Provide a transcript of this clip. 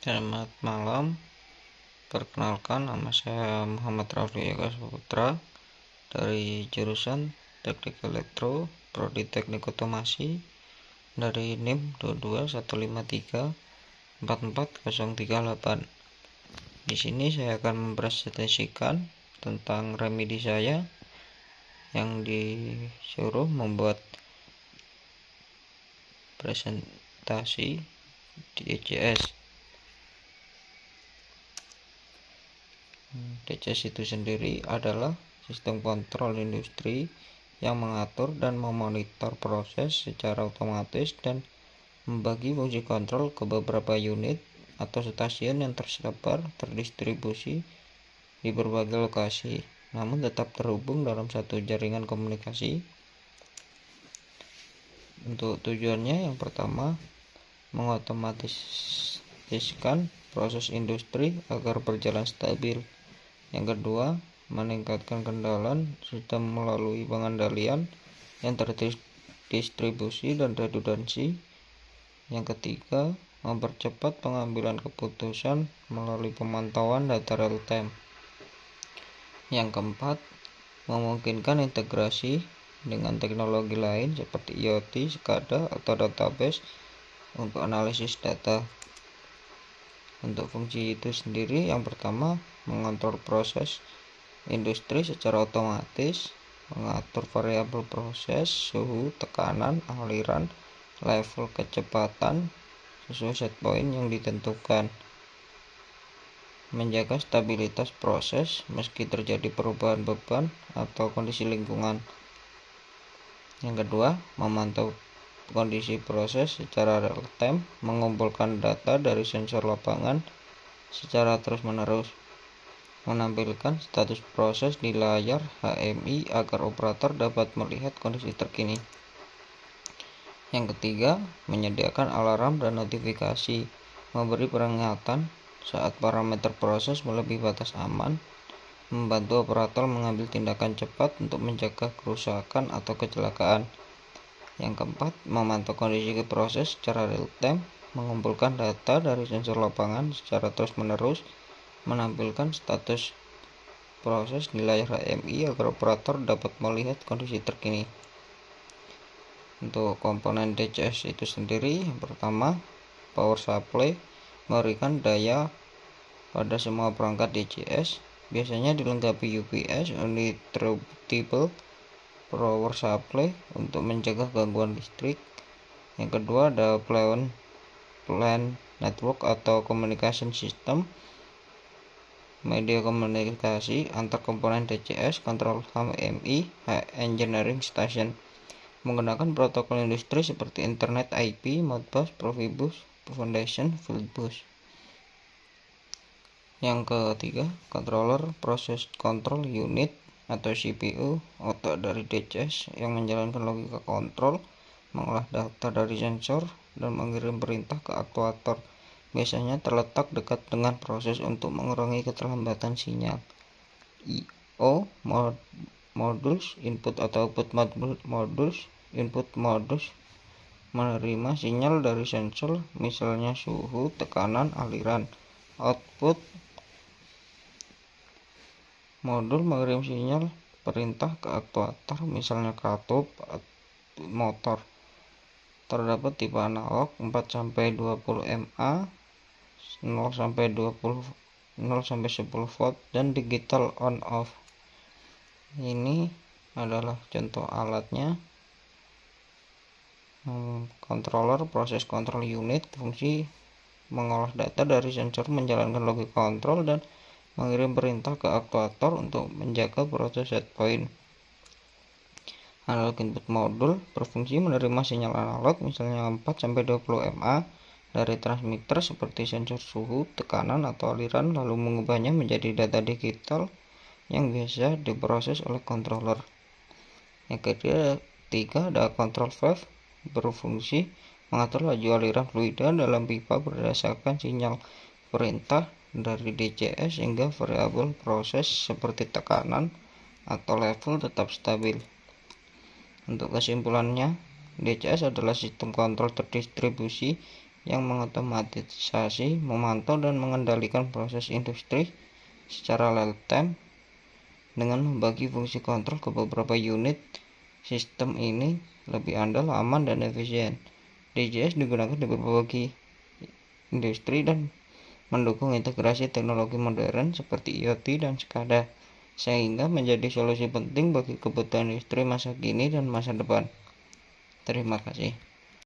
Selamat malam, perkenalkan nama saya Muhammad Rafli Eka Putra dari jurusan Teknik Elektro, Prodi Teknik Otomasi dari NIM 22153 44038. Di sini saya akan mempresentasikan tentang remedi saya yang disuruh membuat presentasi di DCS. DCS itu sendiri adalah sistem kontrol industri yang mengatur dan memonitor proses secara otomatis dan membagi fungsi kontrol ke beberapa unit atau stasiun yang terdistribusi di berbagai lokasi, namun tetap terhubung dalam satu jaringan komunikasi. Untuk tujuannya, yang pertama, mengotomatiskan proses industri agar berjalan stabil. Yang kedua, meningkatkan kendalian sistem melalui pengendalian yang terdistribusi dan redundansi. Yang ketiga, mempercepat pengambilan keputusan melalui pemantauan data real time. Yang keempat, memungkinkan integrasi dengan teknologi lain seperti IoT, SCADA, atau database untuk analisis data. Untuk fungsi itu sendiri, yang pertama, mengontrol proses industri secara otomatis, mengatur variabel proses, suhu, tekanan, aliran, level kecepatan sesuai set point yang ditentukan, menjaga stabilitas proses meski terjadi perubahan beban atau kondisi lingkungan. Yang kedua, memantau kondisi proses secara real time, mengumpulkan data dari sensor lapangan secara terus-menerus, menampilkan status proses di layar HMI agar operator dapat melihat kondisi terkini. Yang ketiga, menyediakan alarm dan notifikasi, memberi peringatan saat parameter proses melebihi batas aman, membantu operator mengambil tindakan cepat untuk mencegah kerusakan atau kecelakaan. Yang keempat, memantau kondisi proses secara real time, mengumpulkan data dari sensor lapangan secara terus-menerus, menampilkan status proses di layar HMI agar operator dapat melihat kondisi terkini. Untuk komponen DCS itu sendiri, yang pertama, power supply, memberikan daya pada semua perangkat DCS, biasanya dilengkapi UPS uninterruptible power supply untuk mencegah gangguan listrik. Yang kedua, ada PLAN network atau communication system, media komunikasi antar komponen DCS, control HMI, engineering station, menggunakan protokol industri seperti Internet IP, Modbus, Profibus, Foundation, Fieldbus. Yang ketiga, controller process control unit atau CPU, otak dari DCS yang menjalankan logika kontrol, mengolah data dari sensor, dan mengirim perintah ke aktuator. Biasanya terletak dekat dengan proses untuk mengurangi keterlambatan sinyal. I/O modus, input atau output modus, input modus menerima sinyal dari sensor, misalnya suhu, tekanan, aliran. Output modul mengirim sinyal perintah ke aktuator, misalnya katup motor. Terdapat tipe analog 4-20 mA, 0-10 volt, dan digital on off. Ini adalah contoh alatnya. Controller proses control unit, fungsi mengolah data dari sensor, menjalankan logika kontrol, dan mengirim perintah ke aktuator untuk menjaga proses set point. Analog input modul berfungsi menerima sinyal analog, misalnya 4-20 mA, dari transmitter seperti sensor suhu, tekanan, atau aliran, lalu mengubahnya menjadi data digital yang biasa diproses oleh controller. Yang ketiga, ada control valve, berfungsi mengatur laju aliran fluida dalam pipa berdasarkan sinyal perintah dari DCS sehingga variabel proses seperti tekanan atau level tetap stabil. Untuk kesimpulannya, DCS adalah sistem kontrol terdistribusi yang mengotomatisasi, memantau, dan mengendalikan proses industri secara real time. Dengan membagi fungsi kontrol ke beberapa unit, sistem ini lebih andal, aman, dan efisien. DJS digunakan di berbagai industri dan mendukung integrasi teknologi modern seperti IoT dan SCADA, sehingga menjadi solusi penting bagi kebutuhan industri masa kini dan masa depan. Terima kasih.